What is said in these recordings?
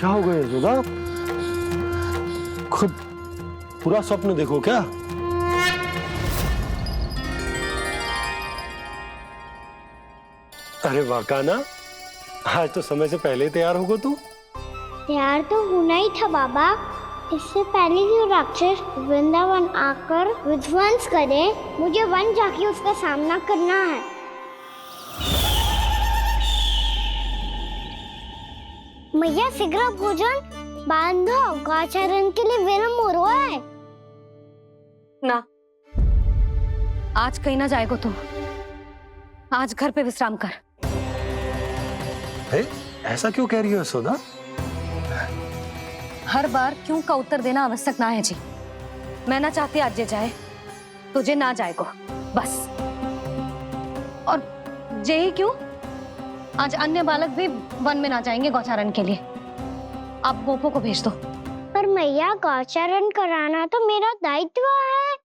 क्या हो गया यशोदा? खुद पूरा स्वप्न देखो क्या? अरे वाकाना, आज तो समय से पहले ही तैयार होगा तू। तैयार तो होना ही था बाबा। इससे पहले कि राक्षस वृंदावन आकर विध्वंस करे, मुझे वन जाके उसका सामना करना है। मैया शीघ्र भोजन बांधो, गौचरण के लिए विलंब हो रहा है। ना, आज कहीं ना जाएगा तुम। आज घर पे विश्राम कर। ऐसा क्यों कह रही हो यशोदा? हर बार क्यों का उत्तर देना आवश्यक ना है जी। मैं ना चाहती आज ये जाए, तुझे ना जाएगो बस। और जे ही क्यों, आज अन्य बालक भी वन में ना जाएंगे गौचारण के लिए। आप गोपो को भेज दो। पर मैया गौचरण कराना तो मेरा दायित्व है।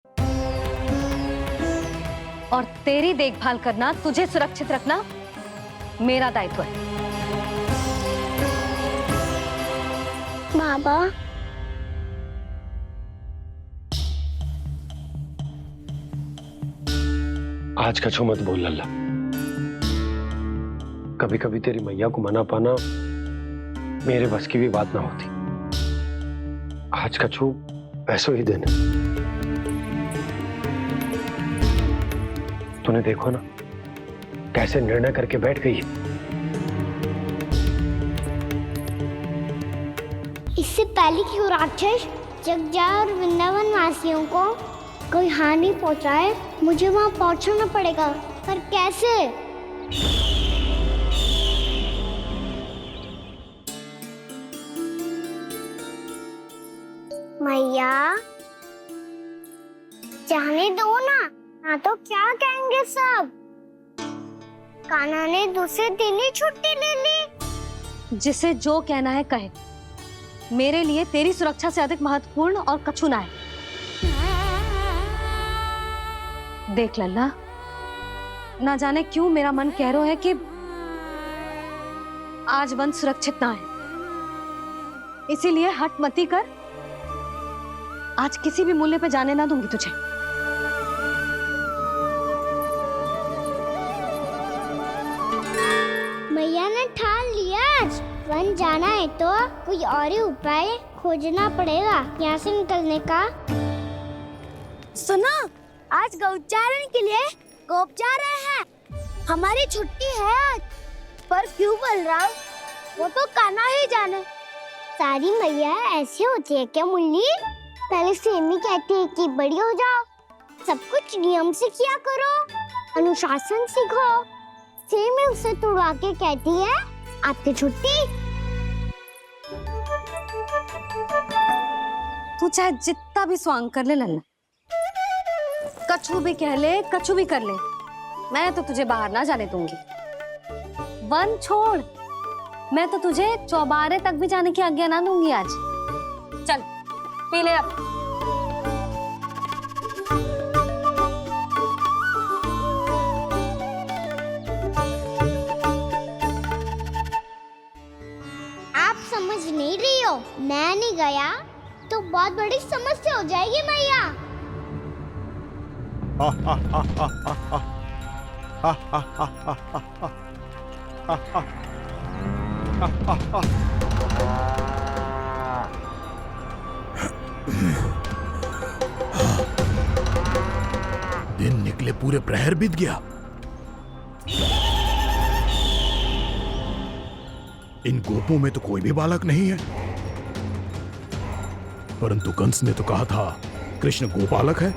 और तेरी देखभाल करना, तुझे सुरक्षित रखना मेरा दायित्व है। बाबा, आज कछु मत बोल लल्ला। कभी कभी तेरी मैया को मना पाना मेरे बस की भी बात ना होती। आज कछु ऐसो ही दिन है। तूने देखो ना कैसे निर्णय करके बैठ गई है। इससे पहले कि वो राक्षस जगजा और वृंदावन वासियों को कोई हानि पहुंचाए, मुझे वहां पहुंचना पड़ेगा। पर कैसे? मैया, जाने दो ना तो क्या कहेंगे सब। कान्हा ने दूसरे दिन ही छुट्टी ले ली। जिसे जो कहना है कहे। मेरे लिए तेरी सुरक्षा से अधिक महत्वपूर्ण और कछु ना है। देख लल्ला, ना जाने क्यों मेरा मन कह रहा है कि आज वन सुरक्षित ना है। इसीलिए हट मती कर। आज किसी भी मूल्य पे जाने ना दूंगी तुझे। मैया ने ठान लिया, आज वन जाना है तो कोई और ही उपाय खोजना पड़ेगा यहाँ से निकलने का। सुनो, आज गौचारण के लिए गोप जा रहे हैं। हमारी छुट्टी है आज। पर क्यों बलराम? वो तो कान्हा ही जाने। सारी मैया ऐसे होती है क्या मुन्नी? पहले सेमी कहती है कि बड़ी हो जाओ, सब कुछ नियम से किया करो, अनुशासन सीखो। सेमी उसे तुड़वा के कहती है आपकी छुट्टी। तू चाहे जितना भी स्वांग कर ले लल्ला, कछु भी कह ले, कछु भी कर ले, मैं तो तुझे बाहर ना जाने दूंगी। वन छोड़, मैं तो तुझे चौबारे तक भी जाने की आज्ञा ना दूंगी आज। चल पी ले अब। आप समझ नहीं रही हो, मैं नहीं गया तो बहुत बड़ी समस्या हो जाएगी मैया। दिन निकले पूरे प्रहर बीत गया। इन गोपों में तो कोई भी बालक नहीं है, परंतु कंस ने तो कहा था कृष्ण गोपालक है।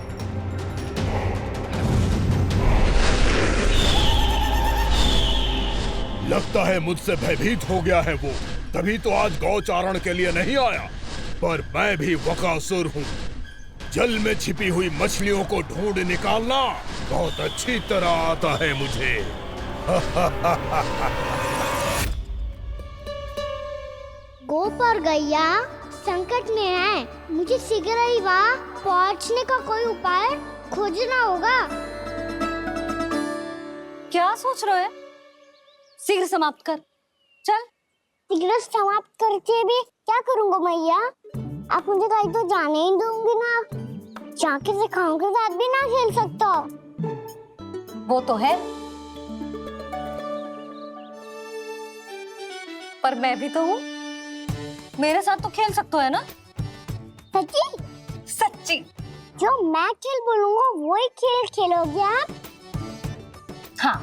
लगता है मुझसे भयभीत हो गया है वो, तभी तो आज गौचारण के लिए नहीं आया। पर मैं भी वकासुर हूँ। जल में छिपी हुई मछलियों को ढूंढ निकालना बहुत अच्छी तरह आता है मुझे। गोप और गैया संकट में है, मुझे शीघ्र ही वहाँ पहुँचने का कोई उपाय खोजना होगा। क्या सोच रहे हो? शीघ्र समाप्त कर। चल सिगरेट समाप्त करके भी क्या करूंगा मैया? आप मुझे कहीं तो जाने ही दूंगी ना। जाके सिखाओं के साथ भी ना खेल सकता। वो तो है, पर मैं भी तो हूँ, मेरे साथ तो खेल सकते हो है ना? सच्ची? सच्ची। जो मैं खेल बोलूंगा वही खेल खेलोगे आप? हाँ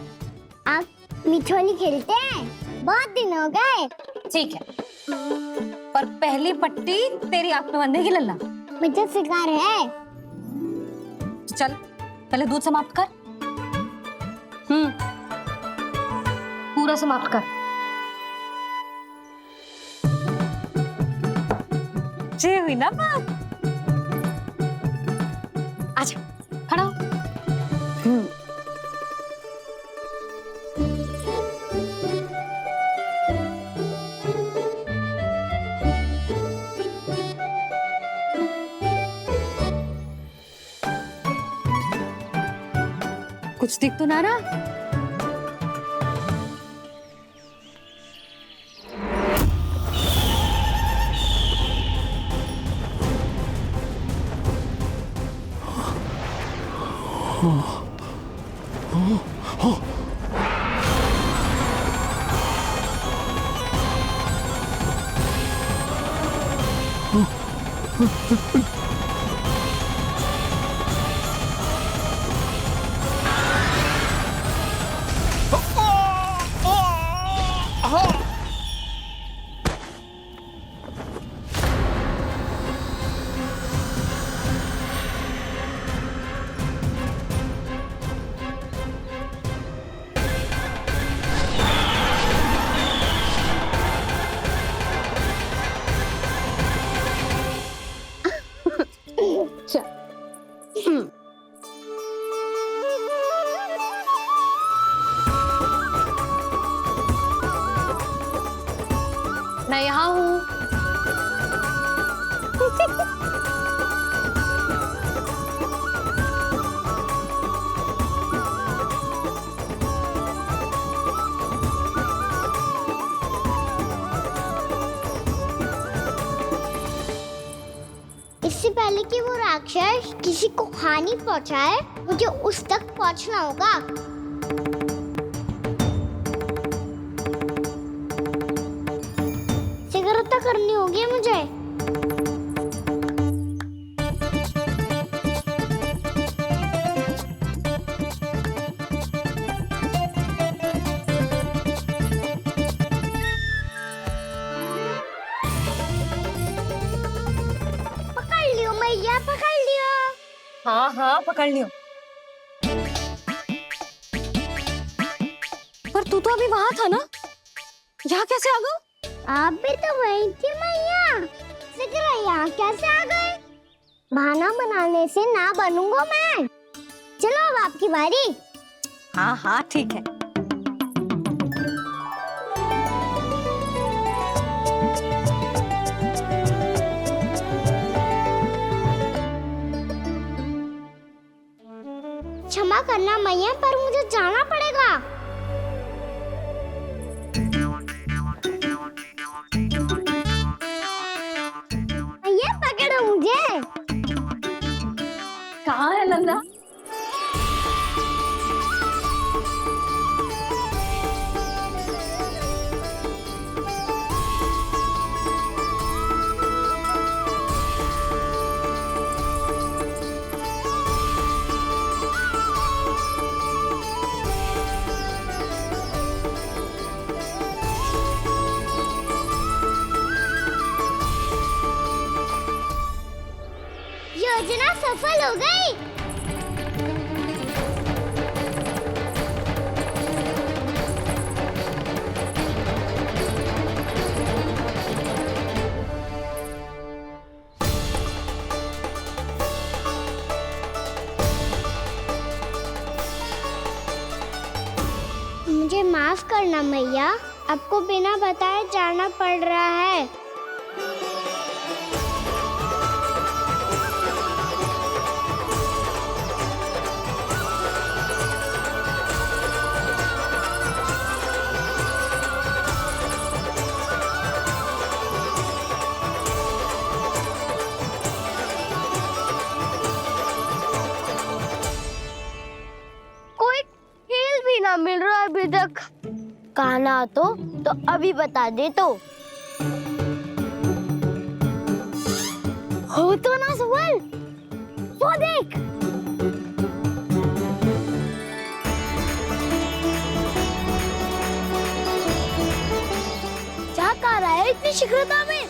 आप मिठोली खेलते हैं? बहुत दिन हो गए। ठीक है, पर पहली पट्टी तेरी आंख में बनने की लल्ला। मुझे शिकार है। चल पहले दूध समाप्त कर। पूरा समाप्त कर। जे हुई ना बात। आजा खड़ा हो। कुछ दिख तो ना रहा। मैं यहाँ हूँ। इससे पहले कि वो राक्षस किसी को हानि पहुंचाए, मुझे उस तक पहुंचना होगा। सिगरेट करनी होगी मुझे। पकड़ लियो मैया, पकड़ लियो। हाँ हाँ पकड़ लियो। पर तू तो अभी वहां था ना, यहाँ कैसे आ गया? आप भी तो वही थी मैया। सिगरेट यहाँ कैसे आ गए? बहाना बनाने से ना बनूंगा मैं। चलो अब आपकी बारी। हाँ हाँ ठीक है। क्षमा करना मैया, पर मुझे जाना पड़ेगा। मैया पकड़ो मुझे। कहाँ है लल्ला? योजना सफल हो गई। मुझे माफ करना मैया, आपको बिना बताए जाना पड़ रहा है। क्या मिल रहा है अभी तक? कान्हा तो अभी बता दे तो। हो तो ना सवाल, वो देख। क्या कर रहा है इतनी शीघ्रता में?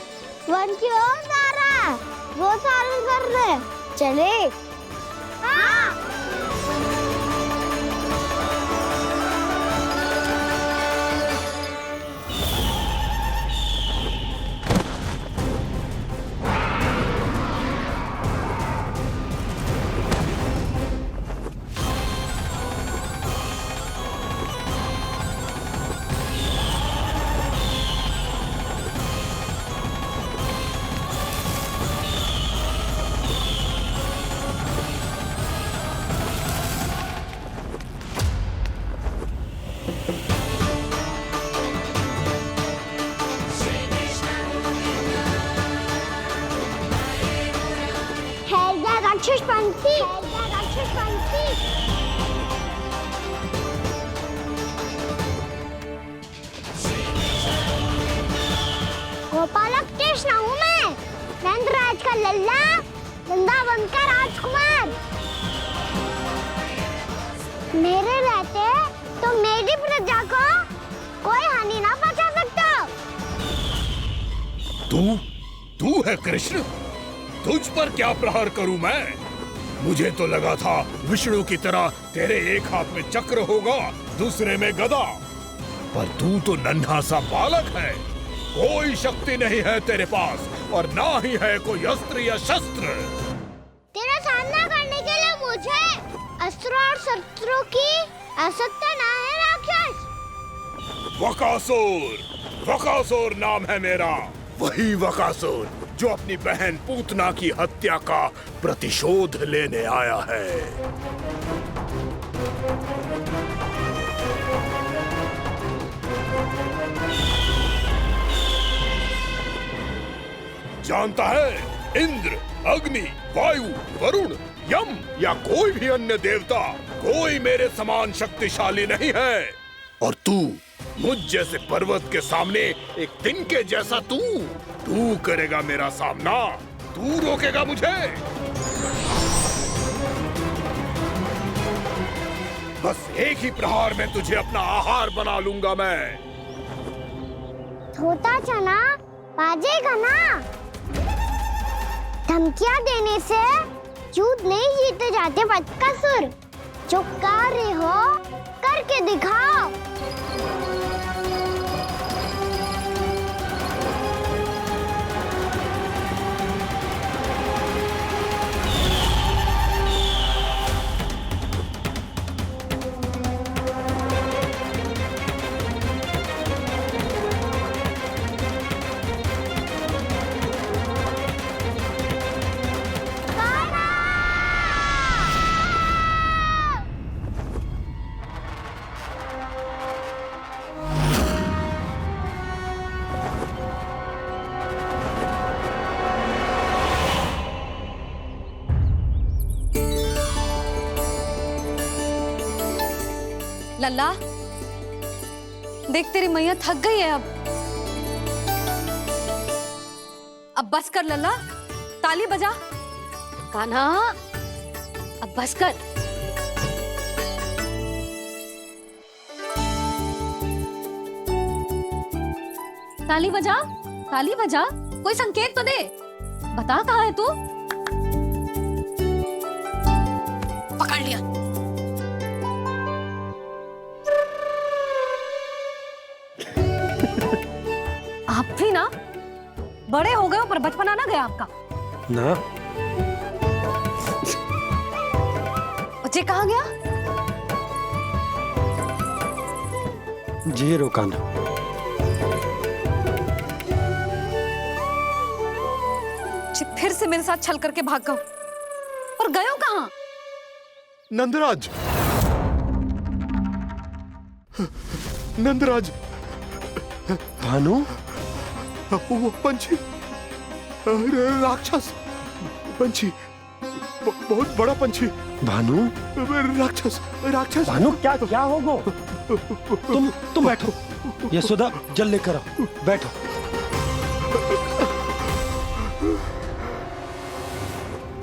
वन की ओर जा रहा है, वो सारे कर रहे। चले। हाँ। राक्षसपंथी, राक्षसपंथी। गोपालक कृष्ण हूँ मैं, नंदराज का लल्ला, वृंदावन का राजकुमार। मेरे रहते तो मेरी प्रजा को कोई हानि ना पहुंचा सकता। तू है कृष्ण? तुझ पर क्या प्रहार करूं मैं? मुझे तो लगा था विष्णु की तरह तेरे एक हाथ में चक्र होगा, दूसरे में गदा, पर तू तो नन्हा सा बालक है। कोई शक्ति नहीं है तेरे पास और ना ही है कोई अस्त्र या शस्त्र। तेरा सामना करने के लिए मुझे अस्त्र और शस्त्रों की आवश्यकता ना है राक्षस। वकासुर नाम है मेरा, वही वकासुर जो अपनी बहन पूतना की हत्या का प्रतिशोध लेने आया है। जानता है, इंद्र, अग्नि, वायु, वरुण, यम या कोई भी अन्य देवता कोई मेरे समान शक्तिशाली नहीं है। और तू, मुझ जैसे पर्वत के सामने एक तिनके जैसा तू करेगा मेरा सामना? तू रोकेगा मुझे? बस एक ही प्रहार में तुझे अपना आहार बना लूंगा मैं। छोटा चना बाजेगा ना। धमकियां देने से युद्ध नहीं जीते जाते बदकसूर। जो कार्य हो करके दिखाओ। लल्ला, देख तेरी मैया थक गई है अब बस कर लल्ला, ताली बजा। कान्हा, अब बस कर। ताली बजा, ताली बजा, कोई संकेत तो दे। बता कहाँ है तू? पकड़ लिया। आप भी ना बड़े हो गए हो, पर बचपना ना गया आपका ना। बच्चे कहाँ गया? जी रोकाना। फिर से मेरे साथ छल करके भाग गए, और गए हो कहाँ? नंदराज, नंदराज, भानु, वो पंछी, राक्षस पंछी, बहुत बड़ा पंछी। भानु, राक्षस राक्षस। भानु क्या क्या होगा? तुम बैठो। यशोदा जल लेकर आओ, बैठो।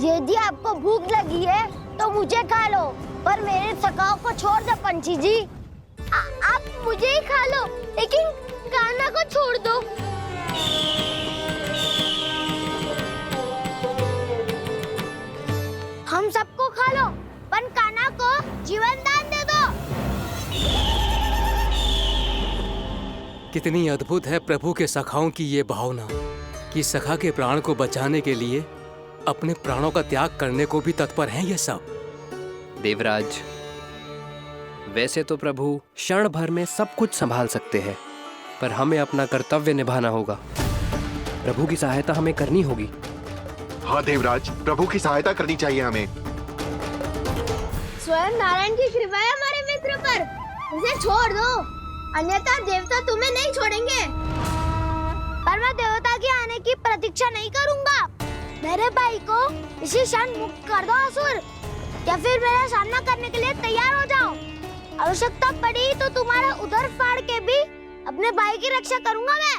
यदि आपको भूख लगी है तो मुझे खा लो, पर मेरे सखाओं को छोड़ दो पंछी जी। आप मुझे ही खा लो, लेकिन कान्हा को छोड़ दो। हम सबको खा लो, पर कान्हा को जीवन दान दे दो। कितनी अद्भुत है प्रभु के सखाओं की ये भावना कि सखा के प्राण को बचाने के लिए अपने प्राणों का त्याग करने को भी तत्पर हैं ये सब। देवराज, वैसे तो प्रभु क्षण भर में सब कुछ संभाल सकते हैं, पर हमें अपना कर्तव्य निभाना होगा। प्रभु की सहायता हमें करनी होगी। हाँ देवराज, प्रभु की सहायता करनी चाहिए हमें। स्वयं नारायण की कृपा है हमारे मित्र पर, उसे छोड़ दो, अन्यथा देवता तुम्हें नहीं छोड़ेंगे। पर मैं देवता के आने की प्रतीक्षा नहीं करूंगा। मेरे भाई को इसी क्षण मुक्त कर दो असुर, या फिर मेरा सामना करने के लिए तैयार हो जाओ। आवश्यकता पड़ी तो तुम्हारा उधर फाड़ के भी अपने भाई की रक्षा करूंगा मैं।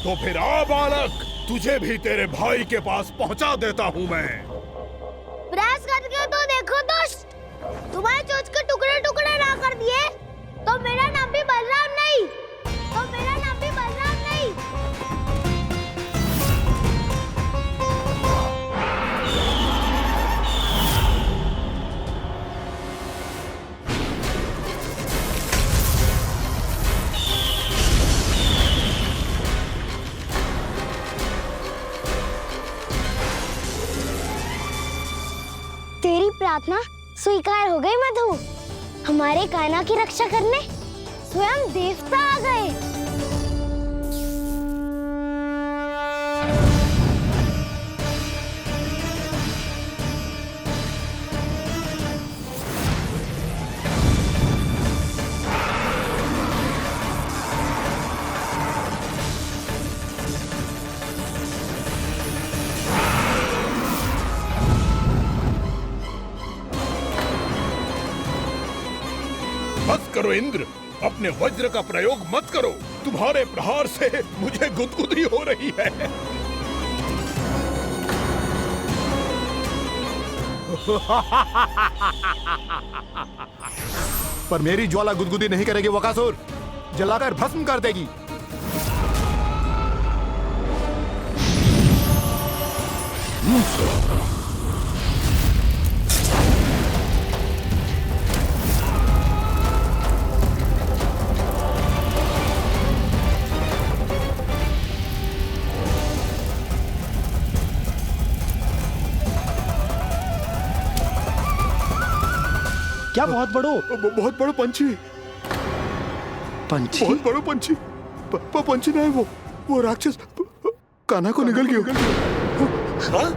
तो फिर आ बालक, तुझे भी तेरे भाई के पास पहुंचा देता हूँ मैं। प्रयास करके तो देखो दोस्त, तुम्हारे चोंच के टुकड़े टुकड़े ना कर दिए तो मेरा नाम भी बलराम नहीं, तो मेरा नाम भी बलराम नहीं। तेरी प्रार्थना स्वीकार हो गई मधु। हमारे कान्हा की रक्षा करने स्वयं देवता आ गए। मत करो इंद्र, अपने वज्र का प्रयोग मत करो। तुम्हारे प्रहार से मुझे गुदगुदी हो रही है। पर मेरी ज्वाला गुदगुदी नहीं करेगी वकासुर, जलाकर भस्म कर देगी। क्या बहुत बड़ो? बहुत बड़ो पंछी। पंछी? बहुत बड़ो पंछी। पंछी नहीं, वो राक्षस कान्हा को निगल गया। हाँ?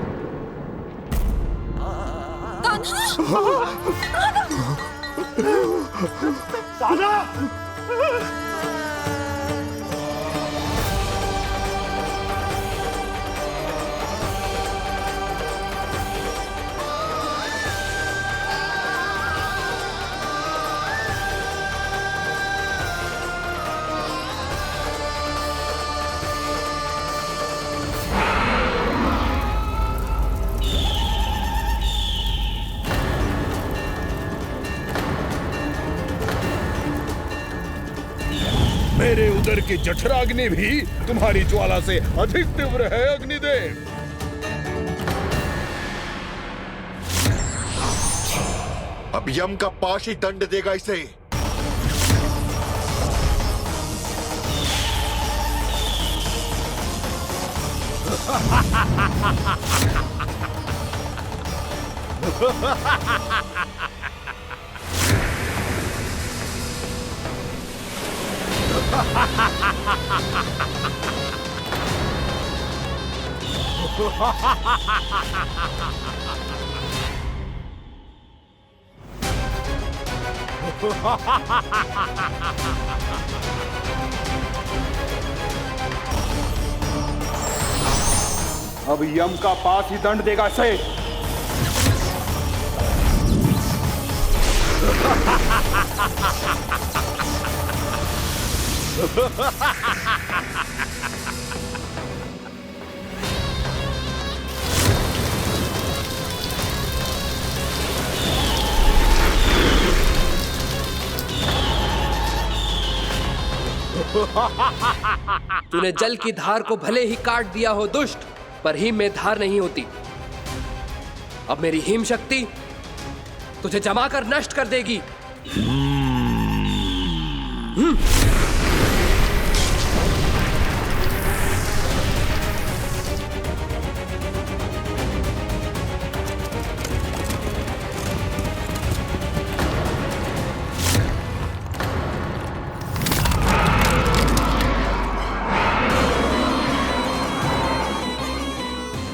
मेरे उदर की जठराग्नि भी तुम्हारी ज्वाला से अधिक तीव्र है अग्निदेव। अब यम का पाश ही दंड देगा इसे। अब यम का पास ही दंड देगा इसे। तूने जल की धार को भले ही काट दिया हो दुष्ट, पर हिम में धार नहीं होती। अब मेरी हिम शक्ति तुझे जमा कर नष्ट कर देगी।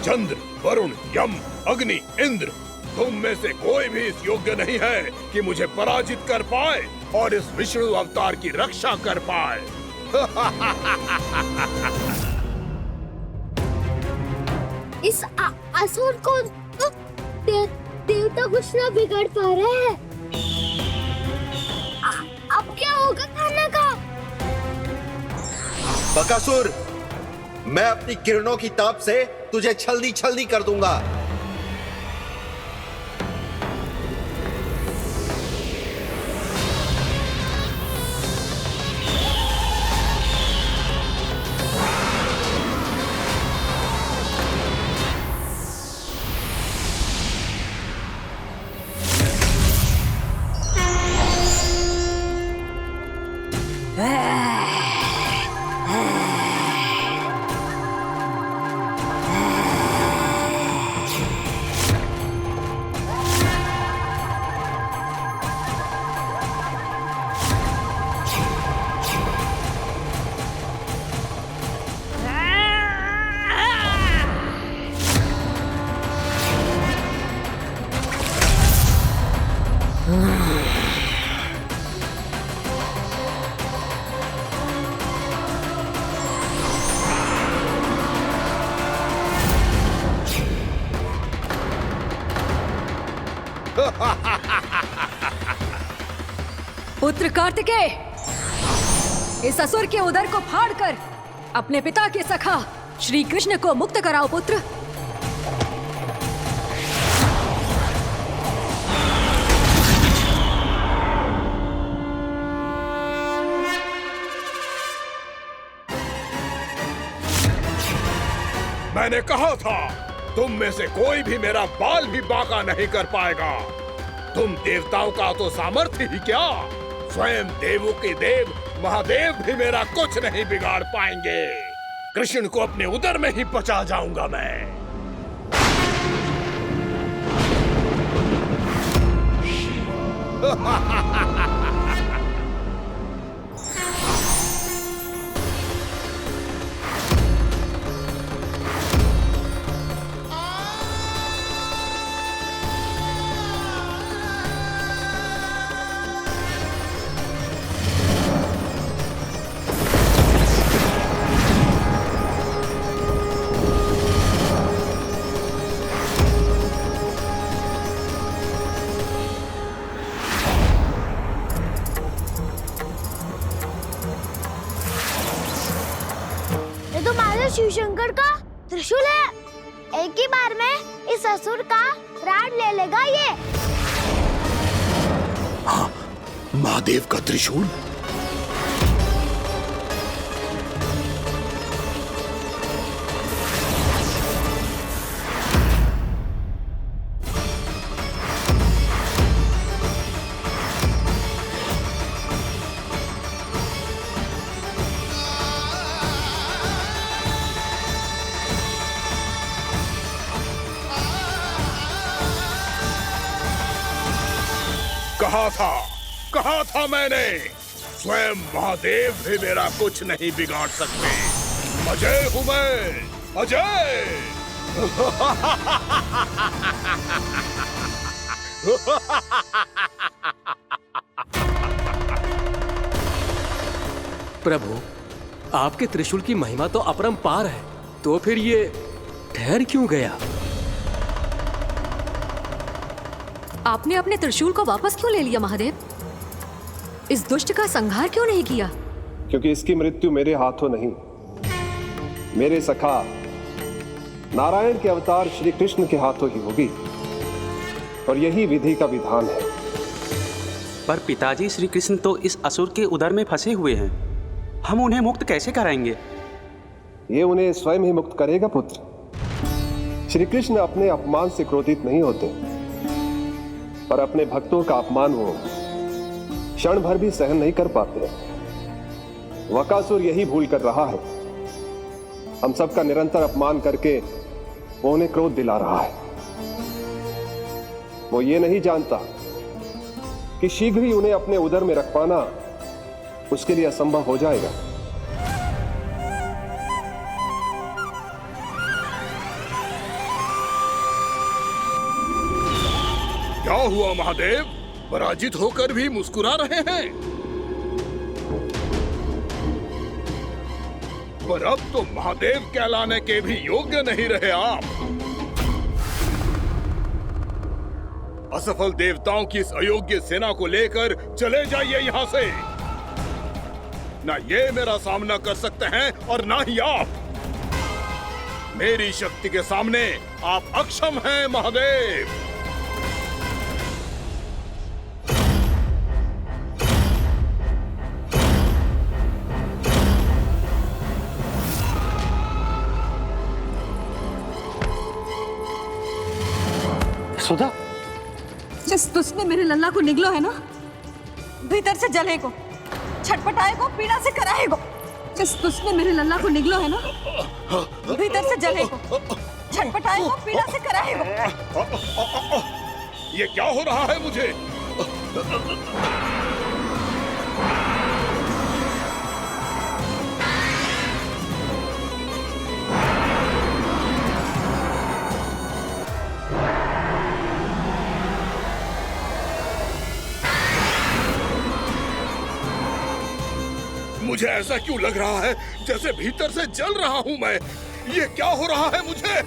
चंद्र, वरुण, यम, अग्नि, इंद्र, तुम में से कोई भी इस योग्य नहीं है कि मुझे पराजित कर पाए और इस विष्णु अवतार की रक्षा कर पाए। इस असुर को देवता कुछ ना बिगाड़ पा रहे हैं। अब क्या होगा खाना का? बकासुर, मैं अपनी किरणों की ताप से तुझे छल्दी छल्दी कर दूंगा। पुत्र कार्तिकेय, इस असुर के उदर को फाड़कर अपने पिता के सखा श्री कृष्ण को मुक्त कराओ पुत्र। मैंने कहा था, तुम में से कोई भी मेरा बाल भी बांका नहीं कर पाएगा। तुम देवताओं का तो सामर्थ्य ही क्या, स्वयं देवों के देव महादेव भी मेरा कुछ नहीं बिगाड़ पाएंगे। कृष्ण को अपने उदर में ही पचा जाऊंगा मैं। शिव शंकर का त्रिशूल है। एक ही बार में इस असुर का प्राण ले लेगा ये। हाँ, महादेव का त्रिशूल। कहा था मैंने, स्वयं महादेव भी मेरा कुछ नहीं बिगाड़ सकते। अजय हूं मैं, अजय। प्रभु, आपके त्रिशूल की महिमा तो अपरंपार है, तो फिर ये ठहर क्यों गया? आपने अपने त्रिशूल को वापस क्यों ले लिया महादेव? इस दुष्ट का संहार क्यों नहीं किया? क्योंकि इसकी मृत्यु मेरे हाथों नहीं, मेरे सखा नारायण के अवतार श्री कृष्ण के हाथों ही होगी, और यही विधि का विधान है। पर पिताजी, श्री कृष्ण तो इस असुर के उदर में फंसे हुए हैं, हम उन्हें मुक्त कैसे कराएंगे? ये उन्हें स्वयं ही मुक्त करेगा पुत्र। श्री कृष्ण अपने अपमान से क्रोधित नहीं होते, पर अपने भक्तों का अपमान हो क्षण भर भी सहन नहीं कर पाते। वकासुर यही भूल कर रहा है, हम सबका निरंतर अपमान करके वो उन्हें क्रोध दिला रहा है। वो ये नहीं जानता कि शीघ्र ही उन्हें अपने उदर में रख पाना उसके लिए असंभव हो जाएगा। क्या हुआ महादेव? पराजित होकर भी मुस्कुरा रहे हैं। पर अब तो महादेव कहलाने के भी योग्य नहीं रहे आप। असफल देवताओं की इस अयोग्य सेना को लेकर चले जाइए यहाँ से। ना ये मेरा सामना कर सकते हैं और ना ही आप। मेरी शक्ति के सामने आप अक्षम हैं महादेव। सुधा, जिस दुष्ट ने मेरे लल्ला को निगलो है ना, भीतर से जलेगो, छटपटाएगो, पीड़ा से कराएगो। जिस दुष्ट ने मेरे लल्ला को निगलो है ना, भीतर से जलेगो, छटपटाएगो, पीड़ा से कराएगो। ये क्या हो रहा है मुझे? मुझे ऐसा क्यों लग रहा है जैसे भीतर से जल रहा हूं मैं? ये क्या हो रहा है मुझे?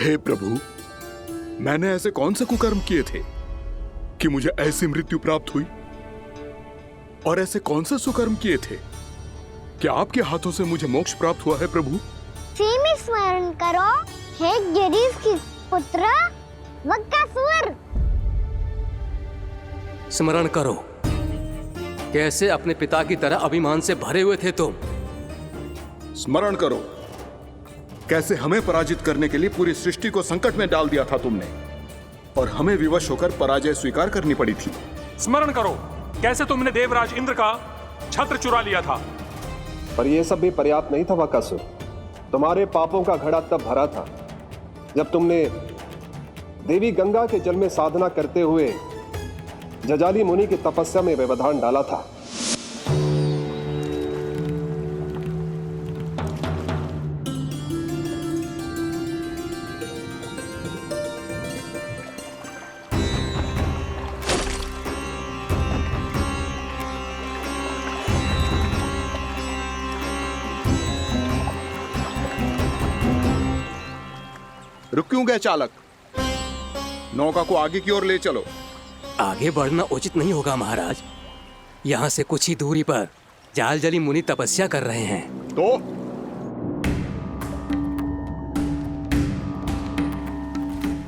हे प्रभु, मैंने ऐसे कौन से कुकर्म किए थे कि मुझे ऐसी मृत्यु प्राप्त हुई? और ऐसे कौन से सुकर्म किए थे क्या आपके हाथों से मुझे मोक्ष प्राप्त हुआ है प्रभु? में स्मरण करो, हे गिरीश की पुत्र वक्कासुर। स्मरण करो, कैसे अपने पिता की तरह अभिमान से भरे हुए थे तुम। स्मरण करो, कैसे हमें पराजित करने के लिए पूरी सृष्टि को संकट में डाल दिया था तुमने, और हमें विवश होकर पराजय स्वीकार करनी पड़ी थी। स्मरण करो, कैसे तुमने देवराज इंद्र का छत्र चुरा लिया था। पर यह सब भी पर्याप्त नहीं था वकासुर। तुम्हारे पापों का घड़ा तब भरा था जब तुमने देवी गंगा के जल में साधना करते हुए जजाली मुनि की तपस्या में व्यवधान डाला था। रुक क्यों गए चालक? नौका को आगे की ओर ले चलो। आगे बढ़ना उचित नहीं होगा महाराज। यहाँ से कुछ ही दूरी पर जालजली मुनि तपस्या कर रहे हैं। तो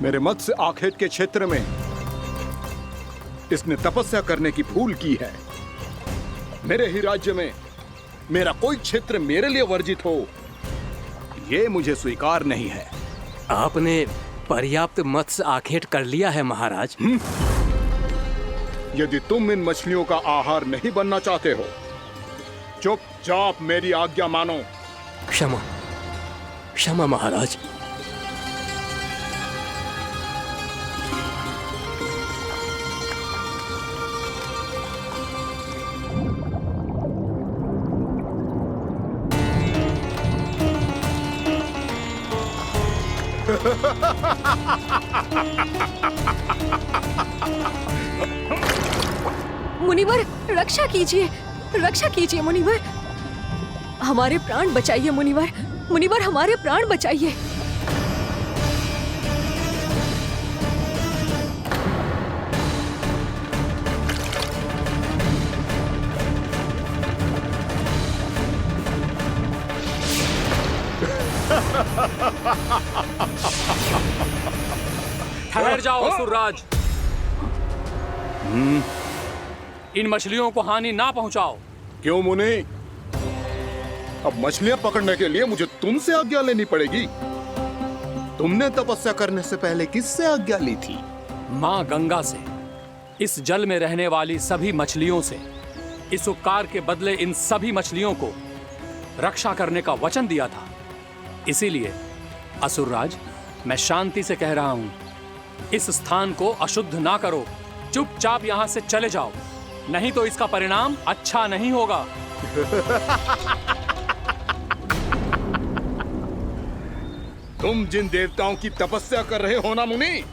मेरे मत्स्य आखेट के क्षेत्र में इसने तपस्या करने की भूल की है। मेरे ही राज्य में मेरा कोई क्षेत्र मेरे लिए वर्जित हो, यह मुझे स्वीकार नहीं है। आपने पर्याप्त मत्स्य आखेट कर लिया है महाराज। यदि तुम इन मछलियों का आहार नहीं बनना चाहते हो, चुपचाप मेरी आज्ञा मानो। क्षमा, क्षमा महाराज। मुनिवर, रक्षा कीजिए, रक्षा कीजिए मुनिवर, हमारे प्राण बचाइए मुनिवर, मुनिवर हमारे प्राण बचाइए। ठहर जाओ असुरराज, इन मछलियों को हानि ना पहुंचाओ। क्यों मुनि? अब मछलियां पकड़ने के लिए मुझे तुमसे आज्ञा लेनी पड़ेगी। तुमने तपस्या करने से पहले किससे आज्ञा ली थी? मां गंगा से, इस जल में रहने वाली सभी मछलियों से। इस उपकार के बदले इन सभी मछलियों को रक्षा करने का वचन दिया था। इसीलिए असुरराज, मैं शांति से कह रहा हूं, इस स्थान को अशुद्ध ना करो। चुपचाप यहां से चले जाओ, नहीं तो इसका परिणाम अच्छा नहीं होगा। तुम जिन देवताओं की तपस्या कर रहे हो ना मुनि,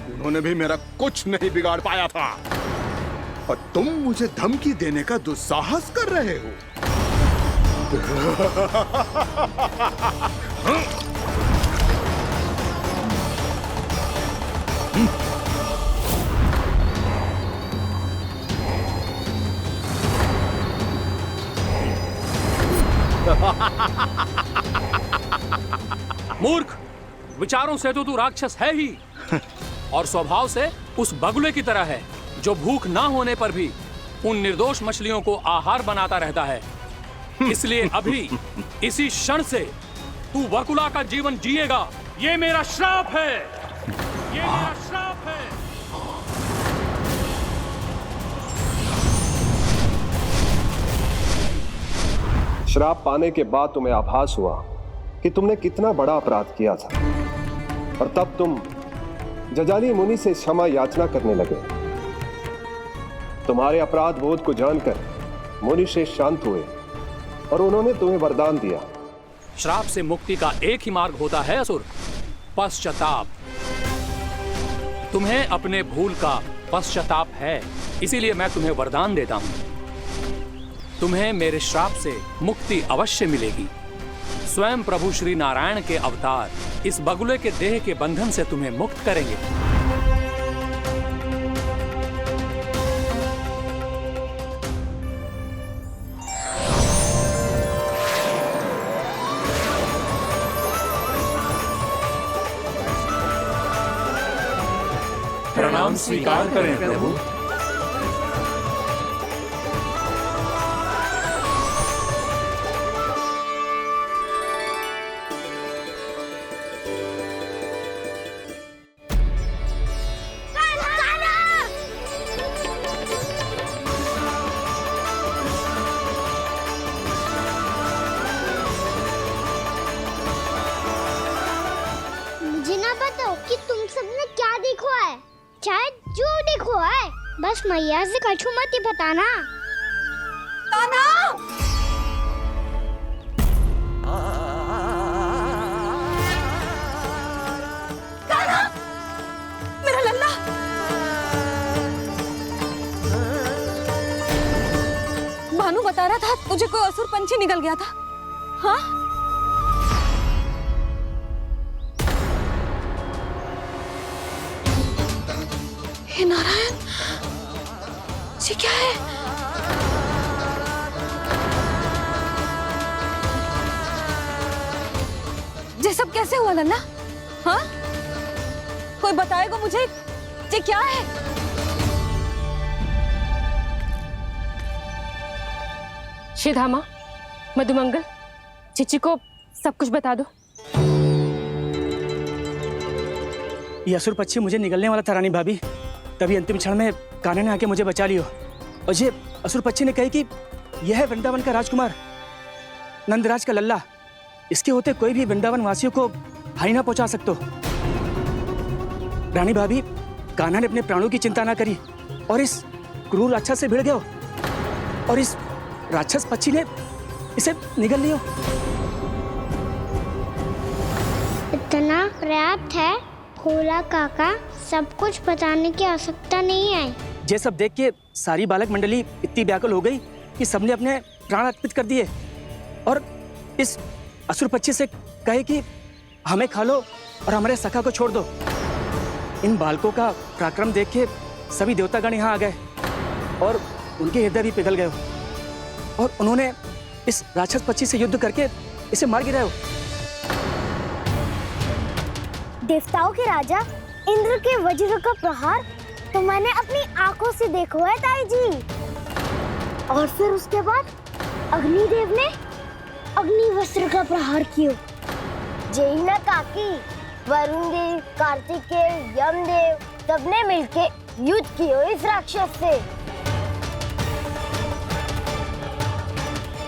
उन्होंने भी मेरा कुछ नहीं बिगाड़ पाया था, और तुम मुझे धमकी देने का दुस्साहस कर रहे हो। मूर्ख, विचारों से तो तू राक्षस है ही, और स्वभाव से उस बगुले की तरह है जो भूख ना होने पर भी उन निर्दोष मछलियों को आहार बनाता रहता है। इसलिए अभी इसी क्षण से तू वकुला का जीवन जिएगा। ये मेरा श्राप है, ये मेरा श्राप है। श्राप पाने के बाद तुम्हें आभास हुआ कि तुमने कितना बड़ा अपराध किया था, और तब तुम जजाली मुनि से क्षमा याचना करने लगे। तुम्हारे अपराध बोध को जानकर मुनि श्रेष्ठ शांत हुए और उन्होंने तुम्हें वरदान दिया। श्राप से मुक्ति का एक ही मार्ग होता है असुर, पश्चाताप। तुम्हें अपने भूल का पश्चाताप है, इसीलिए मैं तुम्हें वरदान देता हूं। तुम्हें मेरे श्राप से मुक्ति अवश्य मिलेगी। स्वयं प्रभु श्री नारायण के अवतार इस बगुले के देह के बंधन से तुम्हें मुक्त करेंगे। प्रणाम स्वीकार करें प्रभु। मुझे ना बताओ कि तुम सबने क्या देखो है, शायद जो देखो है, बस मैया से कछु मत ही बताना। कान्हा! कान्हा! मेरा लल्ला! भानु बता रहा था तुझे कोई असुर पंछी निकल गया था। हाँ? हे नारायण, ये क्या है? ये सब कैसे हुआ लल्ला? हाँ? कोई बताएगा मुझे ये क्या है? श्रीधामा, मधुमंगल, चिची को सब कुछ बता दो। ये असुर पक्षी मुझे निगलने वाला था रानी भाभी, तभी अंतिम क्षण में कान्हा ने आके मुझे बचा लियो। और ये असुर पक्षी ने कही कि यह है वृंदावन का राजकुमार, नंदराज का लल्ला। इसके होते कोई भी वृंदावन वासियों को हानि ना पहुंचा सकते। रानी भाभी, कान्हा ने अपने प्राणों की चिंता ना करी और इस क्रूर राक्षस से भिड़ गयो और इस राक्षस पक्षी ने इसे निगल लियो। इतना पर्याप्त है भोला काका, सब कुछ बताने की आवश्यकता नहीं है। ये सब देख के सारी बालक मंडली इतनी व्याकुल हो गई कि सबने अपने प्राण अर्पित कर दिए और इस असुर पक्षी से कहे कि हमें खा लो और हमारे सखा को छोड़ दो। इन बालकों का पराक्रम देख के सभी देवतागण यहाँ आ गए और उनके हृदय भी पिघल गए और उन्होंने इस राक्षस पक्षी से युद्ध करके इसे मार गिराया। देवताओं के राजा इंद्र के वज्र का प्रहार तो मैंने अपनी आंखों से देखा है ताई जी। और फिर उसके बाद अग्निदेव ने अग्निवस्त्र का प्रहार किया। जय ना काकी, वरुण देव, कार्तिकेय, यमदेव सबने मिलके युद्ध किया इस राक्षस से।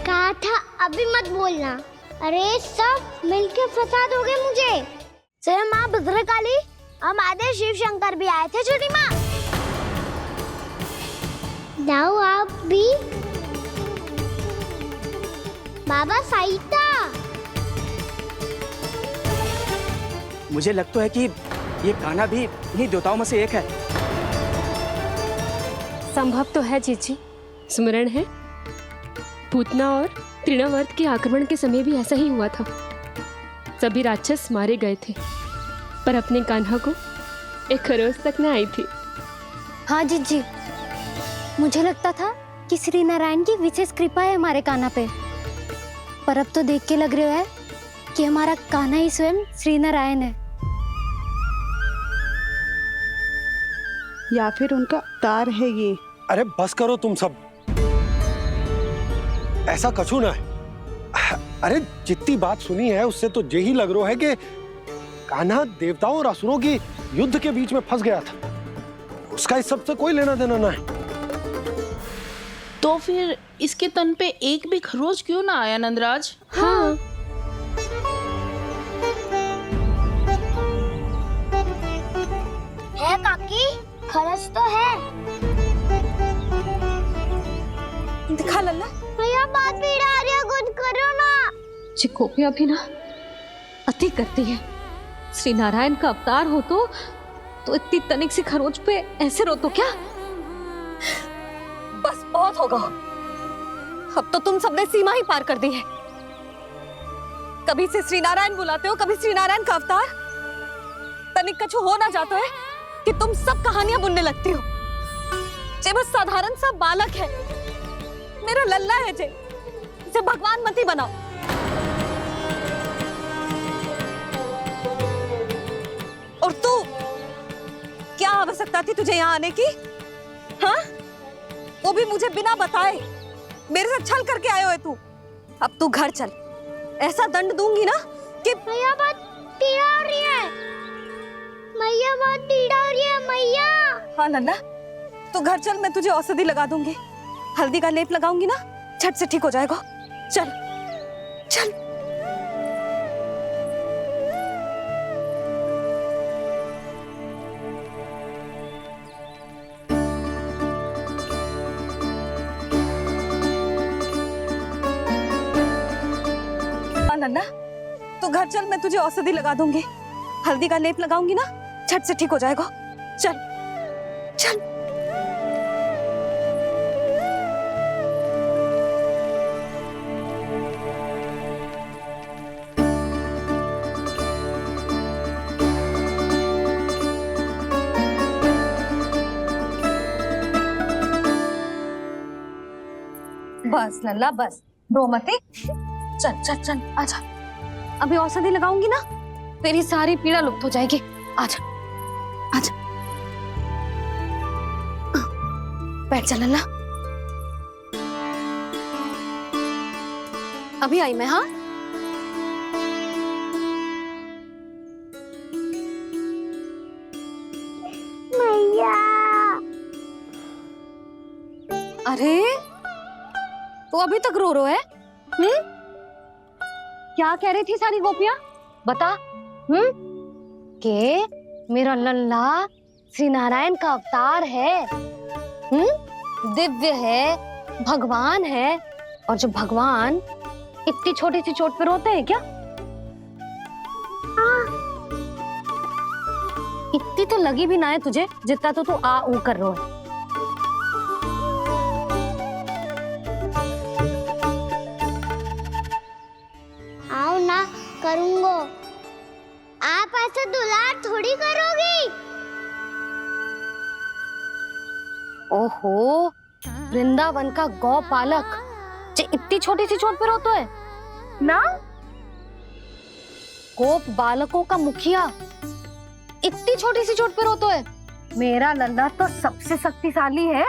कहा था अभी मत बोलना। अरे सब मिलके फंसा दोगे मुझे। जय माँ भद्रकाली, हमारे शिव शंकर भी आए थे छोटी माँ। जाओ आप भी। बाबा साईता, मुझे लगता है कि ये कान्हा भी इन्हीं देवताओं में से एक है। संभव तो है चीची। स्मरण है, पूतना और तृणावर्त के आक्रमण के समय भी ऐसा ही हुआ था। सभी राक्षस मारे गए थे, पर अपने कान्हा को एक खरोच तक न आई थी। हाँ जीजी, मुझे लगता था कि श्री नारायण की विशेष कृपा है हमारे कान्हा पे, पर अब तो देख के लग रहा है कि हमारा कान्हा ही स्वयं श्री नारायण है। या फिर उनका अवतार है ये। अरे बस करो तुम सब, ऐसा कछु ना है। अरे जितनी बात सुनी है उससे तो यही लग रहा है कि कान्हा देवताओं और असुरों की युद्ध के बीच में फंस गया था। उसका इस सब से कोई लेना देना ना है। तो फिर इसके तन पे एक भी खरोच क्यों ना आया नंदराज? हाँ, है काकी, खरच तो है। दिखा लल्ला। भैया बात पीड़ा आ रही है, कुछ करो ना। चिकोपिया भी ना अति करती है। श्री नारायण का अवतार हो तो इतनी तनिक सी खरोच पे ऐसे रो तो क्या? बस बहुत होगा। अब तो तुम सबने सीमा ही पार कर दी है। कभी से श्री नारायण बुलाते हो, कभी श्री नारायण का अवतार। तनिक कछु हो ना जाता है कि तुम सब कहानियां बुनने लगती हो। जे बस साधारण सा बालक है, मेरा लल्ला है जे भगवान मत ही बनाओ। और तू क्या आवश्यकता बताती तुझे यहाँ आने की? हाँ, वो भी मुझे बिना बताए। मेरे साथ छल करके आए हो तू। अब तू घर चल, ऐसा दंड दूंगी ना कि मैया बहुत पीड़ा हो रही है। मैया बहुत पीड़ा हो रही है मैया। हाँ नन्ना, तू घर चल, मैं तुझे औषधि लगा दूंगी। हल्दी का लेप लगाऊंगी ना, झट से ठीक हो जाएगा। चल चल। नन्ना, तू घर चल, मैं तुझे औषधि लगा दूंगी। हल्दी का लेप लगाऊंगी ना, झट से ठीक हो जाएगा। चल चल। बस लल्ला बस, रो मत। चल चल चल, आजा। अभी औषधि लगाऊंगी ना, तेरी सारी पीड़ा लुप्त हो जाएगी। आजा आजा, बैठ जा लल्ला। अभी आई मैं। हाँ, मैया। अरे तो अभी तक रो है? क्या कह रही थी सारी गोपियां? बता। के मेरा लल्ला श्री नारायण का अवतार है, दिव्य है, भगवान है। और जो भगवान इतनी छोटी सी चोट पे रोते हैं क्या? इतनी तो लगी भी ना है तुझे जितना तो तू आ ऊ कर रो है। आओ ना, करूंगो। आप ऐसे दुलार थोड़ी करोगी। ओहो, वृंदावन का गौपालक जो इतनी छोटी सी चोट पे रोता है ना? गोप बालकों का मुखिया इतनी छोटी सी चोट पे रोता है? मेरा लल्ला तो सबसे शक्तिशाली है।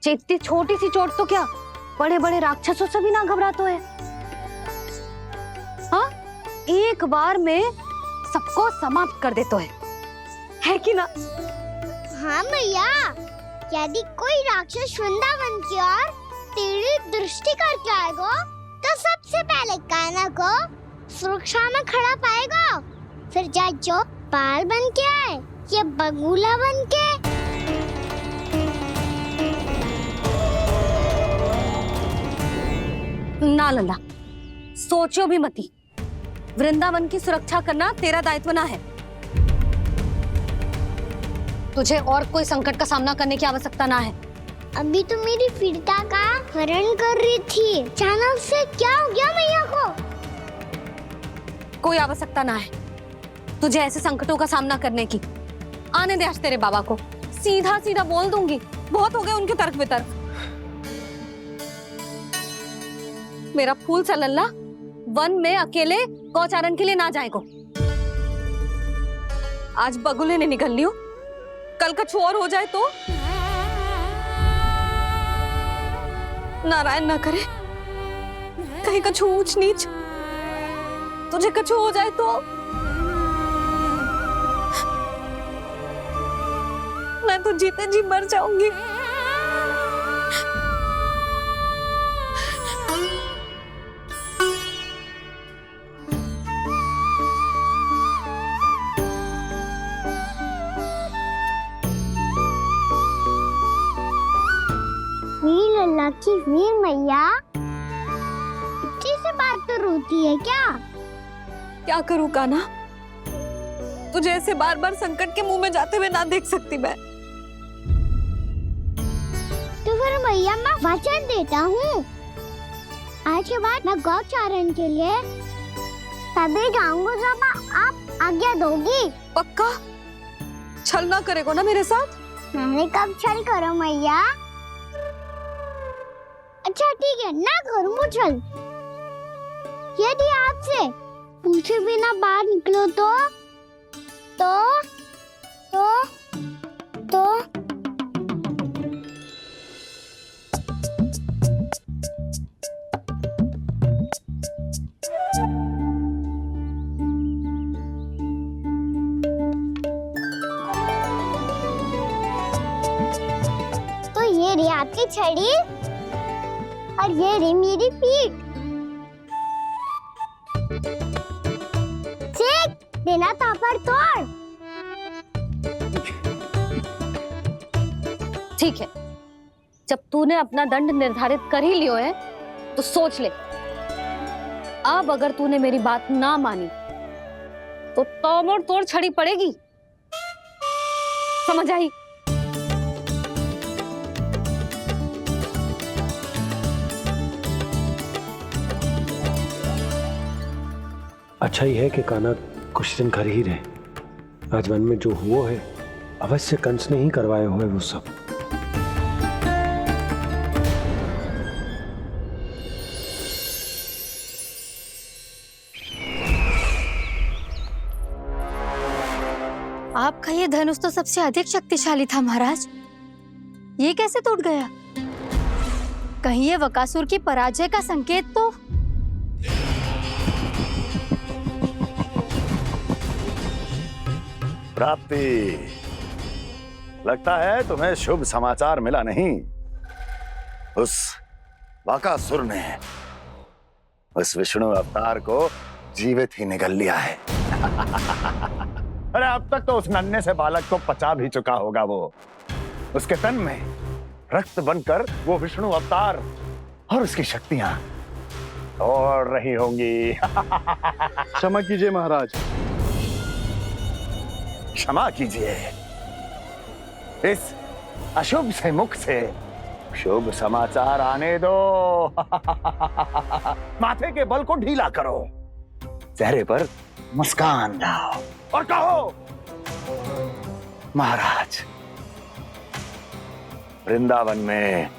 जो इतनी छोटी सी चोट तो क्या बड़े बड़े राक्षसों से भी ना घबराता है। हाँ, एक बार में सबको समाप्त कर देता है कि ना? हाँ मैया, यदि कोई राक्षस वृंदावन की ओर तेरी दृष्टि करके आएगा तो सबसे पहले कान्हा को सुरक्षा में खड़ा पाएगा। फिर चाहे जो बाल बन के आए या बगुला बन के। ना लल्ला, सोचो भी मती। वृंदावन की सुरक्षा करना तेरा दायित्व ना है। तुझे और कोई संकट का सामना करने की आवश्यकता ना है। अभी तो मेरी पीड़िता का हरण कर रही थी, अचानक से क्या हो गया मैया को? कोई आवश्यकता ना है तुझे ऐसे संकटों का सामना करने की। आने दे आज तेरे बाबा को, सीधा सीधा बोल दूंगी। बहुत हो गए उनके तर्क वितर्क। मेरा फूल सा लल्ला वन में अकेले गौचारण के लिए ना जाए को। आज बगुले ने निकल लियो, कल कछु और हो जाए तो? नारायण ना करे, कहीं कछु ऊंच नीच तुझे कछु हो जाए तो? मैं तो जीते जी मर जाऊंगी। मेरी लल्ला की वीर मैया इतनी से बात तो रोती है क्या? क्या करूं कान्हा, तुझे ऐसे बार बार संकट के मुंह में जाते हुए ना देख सकती मैं। तो फिर मैया मैं वचन देता हूँ, आज के बाद मैं गौचारण के लिए तभी जाऊंगा जब आप आज्ञा दोगी। पक्का? छल ना करेगा ना मेरे साथ? मैंने कब छल करो मैया? अच्छा ठीक है, ना करूँ छल। यदि आपसे पूछे बिना बाहर निकलो तो ये आपकी छड़ी और ये रही मेरी पीठ। सेक देना तापर तोड़। ठीक है, जब तूने अपना दंड निर्धारित कर ही लियो है तो सोच ले, अब अगर तूने मेरी बात ना मानी तो तोड़ तोड़ छड़ी पड़ेगी, समझ आई? अच्छा ही है कि कान्हा कुछ दिन घर ही रहे। आज वन में जो हुआ है अवश्य कंस ने ही करवाए हुए वो सब। आपका ये धनुष तो सबसे अधिक शक्तिशाली था महाराज, ये कैसे टूट गया? कहीं ये बकासुर की पराजय का संकेत तो? प्राप्ति, लगता है तुम्हें शुभ समाचार मिला नहीं। उस बकासुर ने उस विष्णु अवतार को जीवित ही निगल लिया है। अरे अब तक तो उस नन्हे से बालक को पचा भी चुका होगा वो। उसके तन में रक्त बनकर वो विष्णु अवतार और उसकी शक्तियां दौड़ रही होंगी। क्षमा कीजिए महाराज। क्षमा कीजिए, इस अशुभ से मुख से शुभ समाचार आने दो। माथे के बल को ढीला करो, चेहरे पर मुस्कान लाओ और कहो, महाराज, वृंदावन में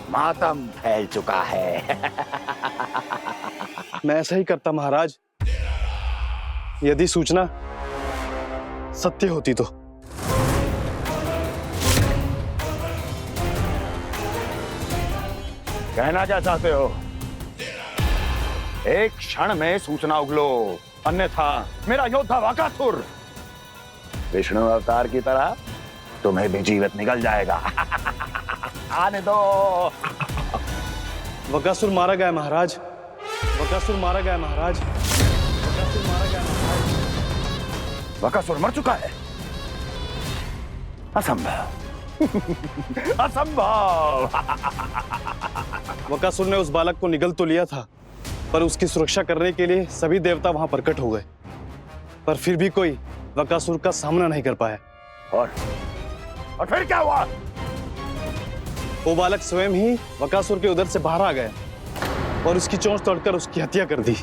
मातम फैल चुका है। मैं ऐसा ही करता महाराज, यदि सूचना सत्य होती तो। कहना क्या चाहते हो? एक क्षण में सूचना उगलो, अन्यथा मेरा योद्धा बकासुर विष्णु अवतार की तरह तुम्हें भी जीवित निकल जाएगा। आने दो। बकासुर मारा गया महाराज, बकासुर मारा गया महाराज, बकासुर मारा गया महाराज। बकासुर मर चुका है? असंभव। असंभव। बकासुर ने उस बालक को निगल तो लिया था, पर उसकी सुरक्षा करने के लिए सभी देवता वहां प्रकट हो गए, पर फिर भी कोई बकासुर का सामना नहीं कर पाया। और फिर क्या हुआ? वो बालक स्वयं ही बकासुर के उदर से बाहर आ गया और उसकी चोंच तोड़कर उसकी हत्या कर दी।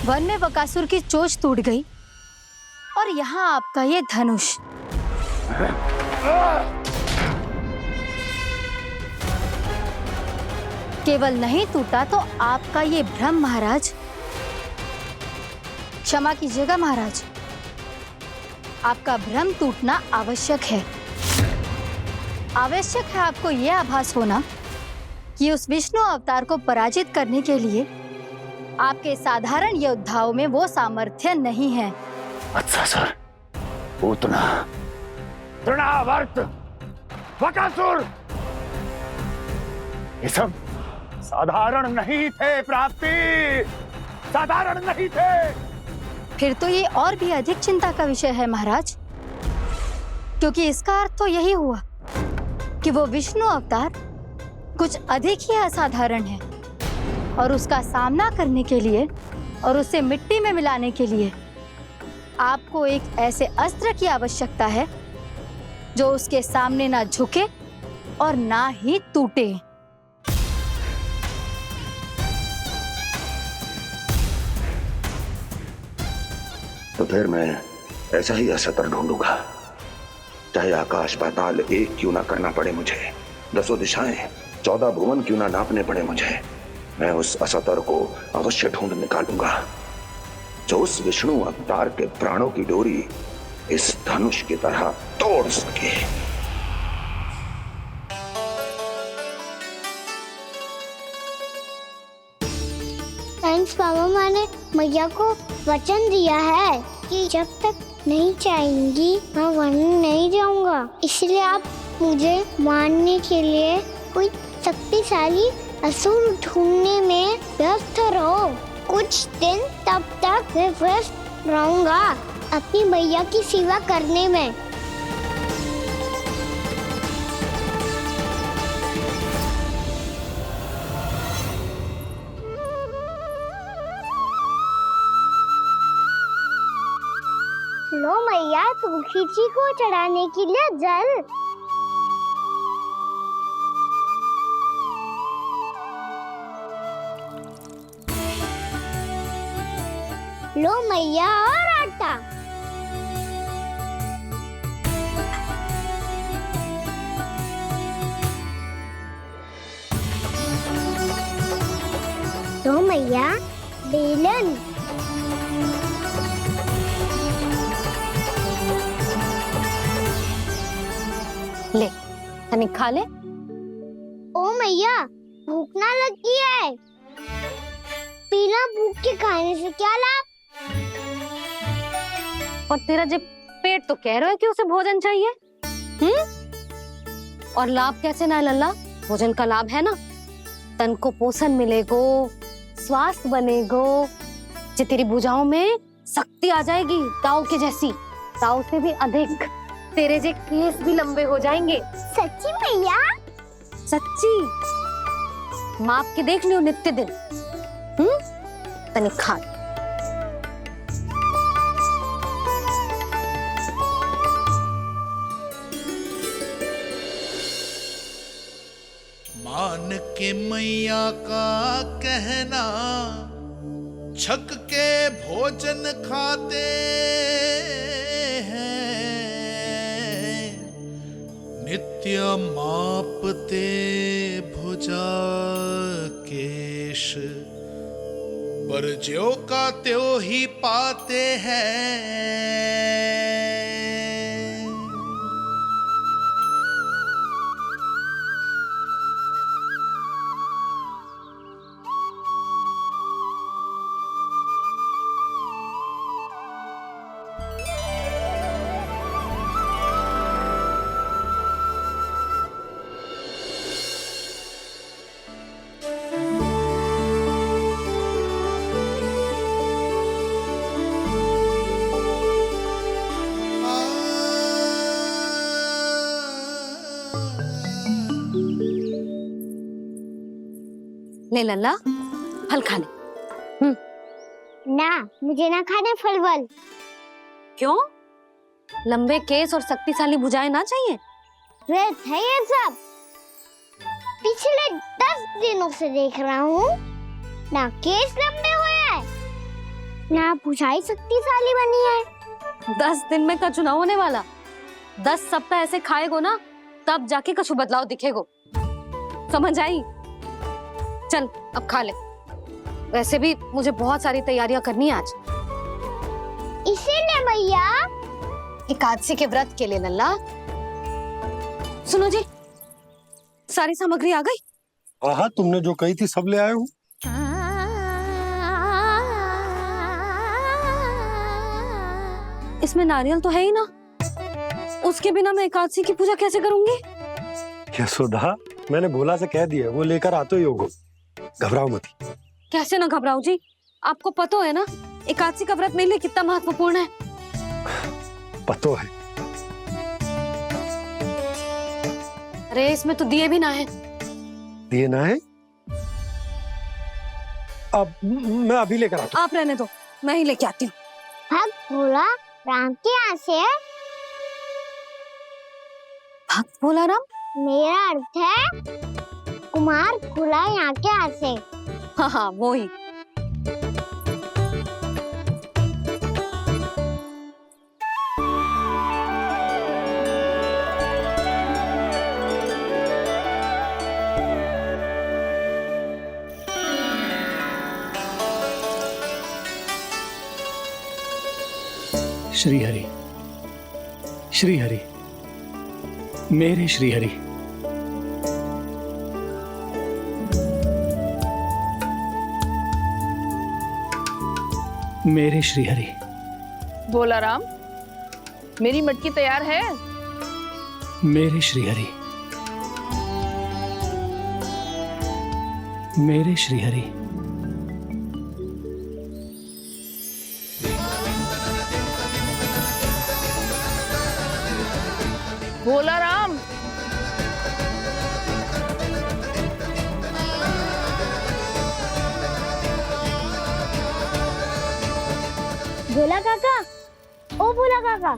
वन में बकासुर की चोंच टूट गई और यहाँ आपका ये धनुष। केवल नहीं टूटा तो आपका ये भ्रम महाराज। क्षमा कीजिएगा महाराज, आपका भ्रम टूटना आवश्यक है। आवश्यक है आपको यह आभास होना कि उस विष्णु अवतार को पराजित करने के लिए आपके साधारण योद्धाओं में वो सामर्थ्य नहीं है। अच्छा सर, पूतना, तृणावर्त, बकासुर, ये सब साधारण नहीं थे प्राप्ति, साधारण नहीं थे। फिर तो ये और भी अधिक चिंता का विषय है महाराज, क्योंकि इसका अर्थ तो यही हुआ कि वो विष्णु अवतार कुछ अधिक ही असाधारण है और उसका सामना करने के लिए और उसे मिट्टी में मिलाने के लिए आपको एक ऐसे अस्त्र की आवश्यकता है जो उसके सामने ना झुके और ना ही टूटे। तो फिर मैं ऐसा ही असत्र ढूंढूंगा, चाहे आकाश पाताल एक क्यों ना करना पड़े मुझे, 10 दिशाएं 14 भुवन क्यों ना नापने पड़े मुझे। मैं उस असतर को अवश्य ढूंढ निकालूंगा जो उस विष्णु अवतार के प्राणों की डोरी इस धनुष की तरह तोड़ सके। थैंक्स पापा, मैंने मैया को वचन दिया है कि जब तक नहीं चाहेंगी मैं वन नहीं जाऊंगा। इसलिए आप मुझे मारने के लिए कोई शक्तिशाली असुर ढूंढने में व्यस्त रहो। कुछ दिन तब तक मैं व्यस्त रहूंगा अपनी मैया की सेवा करने में। लो मैया, तुलसी जी को चढ़ाने के लिए जल। लो मैया, और आटा। लो मैया, बेलन। ले, तनिक खा ले। ओ मैया, भूख ना लगी है। बिना भूख के खाने से क्या लाभ? और तेरा जब पेट तो कह रहा है कि उसे भोजन चाहिए, और लाभ कैसे ना लल्ला? भोजन का लाभ है ना, तन को पोषण मिलेगो, स्वास्थ्य बनेगो, जे तेरी भुजाओं में शक्ति आ जाएगी ताऊ के जैसी, ताऊ से भी अधिक। तेरे जे केस भी लंबे हो जाएंगे। सच्ची मैया? सच्ची। माप के देख लियो नित्य दिन। तनिक खा। मान के मैया का कहना, छक के भोजन खाते हैं, नित्य मापते भुजा केश, पर ज्यों का त्यों ही पाते हैं। ले लल्ला, फल खा ले। ना, मुझे ना खाने फल वल। क्यों? लंबे केस और शक्तिशाली भुजाएं ना चाहिए? व्यर्थ है ये सब। पिछले 10 दिनों से देख रहा हूँ, ना केस लंबे हुए हैं, ना भुजाएं शक्तिशाली बनी है। 10 दिन में कछु ना होने वाला। 10 सप्ताह ऐसे खाएगो ना, तब जाके कछु बदलाव दिखेगो। समझ आई? चल अब खा ले। वैसे भी मुझे बहुत सारी तैयारियां करनी है आज। इसीलिए मैया, एकादशी के व्रत के लिए लल्ला। सुनो जी, सारी सामग्री आ गई? हाँ, तुमने जो कही थी सब ले आए हूँ। इसमें नारियल तो है ही ना, उसके बिना मैं एकादशी की पूजा कैसे करूंगी? यशोदा, मैंने भोला से कह दिया, वो लेकर आते ही होगा। घबराओ मत। कैसे ना घबराओ जी, आपको पता है ना एकादशी का व्रत मेरे लिए कितना महत्वपूर्ण है। पता है। अरे इसमें तो दिए भी ना है। दिए ना है? अब मैं अभी लेकर आता हूँ। आप रहने दो, मैं ही लेके आती हूँ। भक्त भोला राम के यहाँ से है? भक्त भोला राम? मेरा अर्थ है कुमार भोला यहाँ के यहाँ से। हाँ हाँ, वो ही। श्री हरि, श्री हरि, मेरे श्री हरि। मेरे श्रीहरि। भोला राम, मेरी मटकी तैयार है? मेरे श्रीहरि। मेरे श्रीहरि। भोला राम, भोला काका, ओ भोला काका।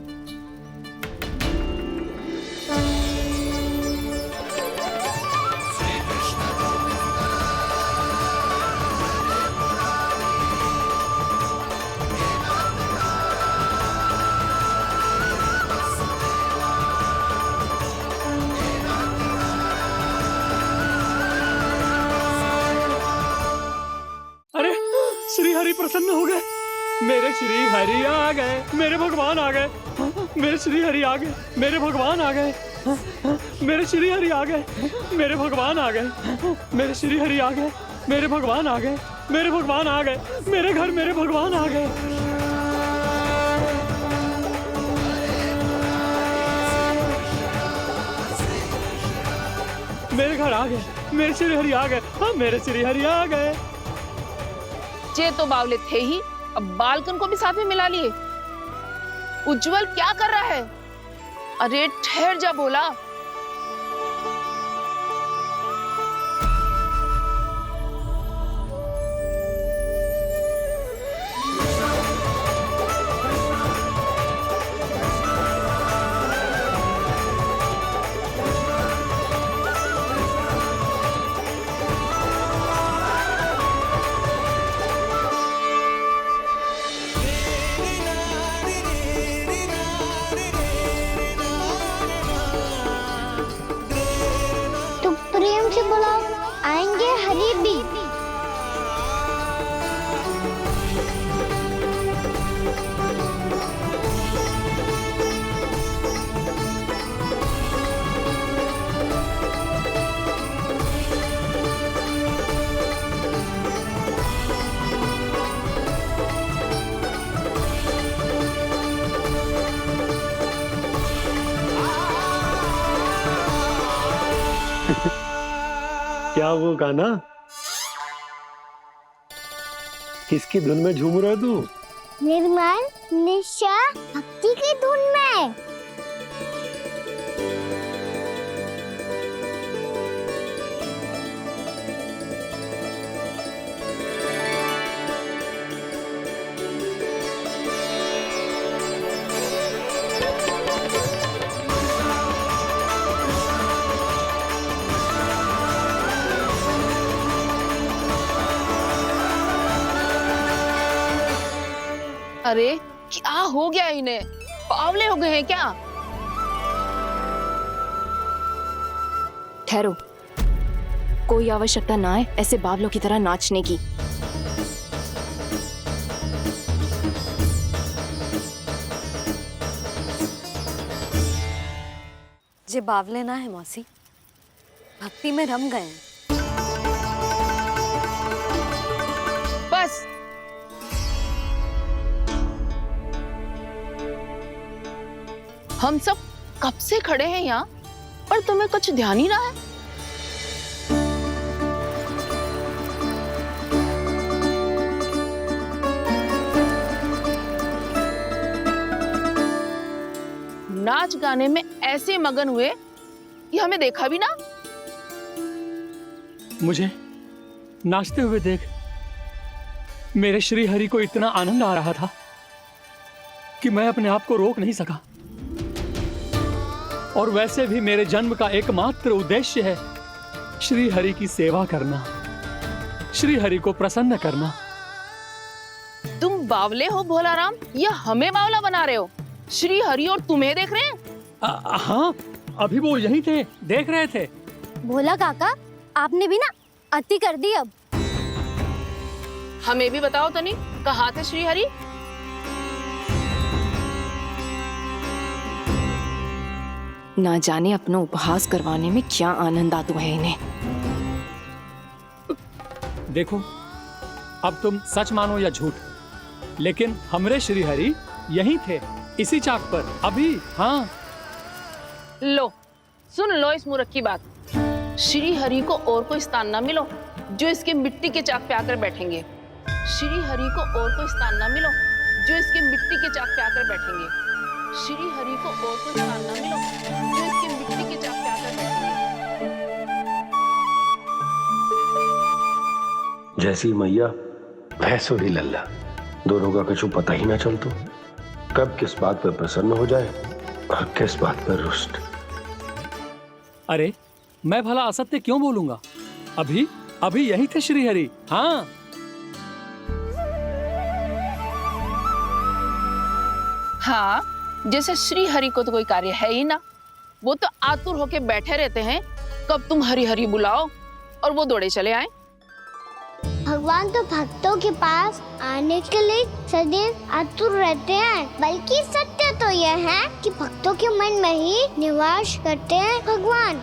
अरे श्रीहरि प्रसन्न हो गए। मेरे श्री हरि आ गए, मेरे भगवान आ गए। मेरे श्री हरि आ गए, मेरे भगवान आ गए। मेरे श्री हरि आ गए, मेरे भगवान आ गए। मेरे श्री हरि आ गए, मेरे भगवान आ गए। मेरे भगवान आ गए, मेरे घर मेरे भगवान आ गए। मेरे घर आ गए, मेरे श्री हरि आ गए। हाँ, मेरे श्री हरि आ गए। ये तो बावले थे ही, अब बालकन को भी साथ में मिला लिए। उज्जवल क्या कर रहा है? अरे ठहर जा भोला। प्रेम से बुलाओ, आएंगे हरी भी। क्या वो गाना? किसकी धुन में झूम रहा तू? निर्मल निशा भक्ति की धुन में। अरे क्या हो गया इन्हें? पावले हो गए हैं क्या? ठहरो, कोई आवश्यकता ना है ऐसे बावलों की तरह नाचने की। जे बावले ना है मौसी, भक्ति में रम गए हैं। बस हम सब कब से खड़े हैं यहाँ, पर तुम्हें कुछ ध्यान ही ना है। नाच गाने में ऐसे मगन हुए कि हमें देखा भी ना। मुझे नाचते हुए देख मेरे श्री हरि को इतना आनंद आ रहा था कि मैं अपने आप को रोक नहीं सका। और वैसे भी मेरे जन्म का एकमात्र उद्देश्य है श्री हरि की सेवा करना, श्री हरि को प्रसन्न करना। तुम बावले हो भोला राम, या हमें बावला बना रहे हो? श्री हरि और तुम्हें देख रहे हैं? हाँ, अभी वो यहीं थे, देख रहे थे। भोला काका, आपने भी ना अति कर दी। अब हमें भी बताओ तनी, कहाँ थे श्री हरि? ना जाने अपना उपहास करवाने में क्या आनंद आता है इन्हें। देखो, अब तुम सच मानो या झूठ, लेकिन हमरे श्री हरि यहीं थे, इसी चाक पर अभी। हाँ, लो सुन लो इस मूर्ख की बात। श्री हरि को और कोई स्थान ना मिलो जो इसके मिट्टी के चाक पे आकर बैठेंगे। श्री हरि को और कोई स्थान ना मिलो जो इसके मिट्टी के चाक पे आकर बैठेंगे। श्री हरि को और कोई स्थान ना मिलो जो इसके मिट्टी के चाक पे आकर बैठेंगे। जैसी मैया भैंसो ही लल्ला, दोनों का कुछ पता ही ना चल तो कब किस बात पर प्रसन्न हो जाए और किस बात पर रुष्ट। अरे मैं भला असत्य क्यों बोलूंगा? अभी अभी यही थे श्री हरि। हाँ, हाँ, जैसे श्री हरि को तो कोई कार्य है ही ना। वो तो आतुर होके बैठे रहते हैं कब तुम हरि हरि बुलाओ और वो दौड़े चले आए। भगवान तो भक्तों के पास आने के लिए सदैव आतुर रहते हैं, बल्कि सत्य तो यह है कि भक्तों के मन में ही निवास करते हैं भगवान।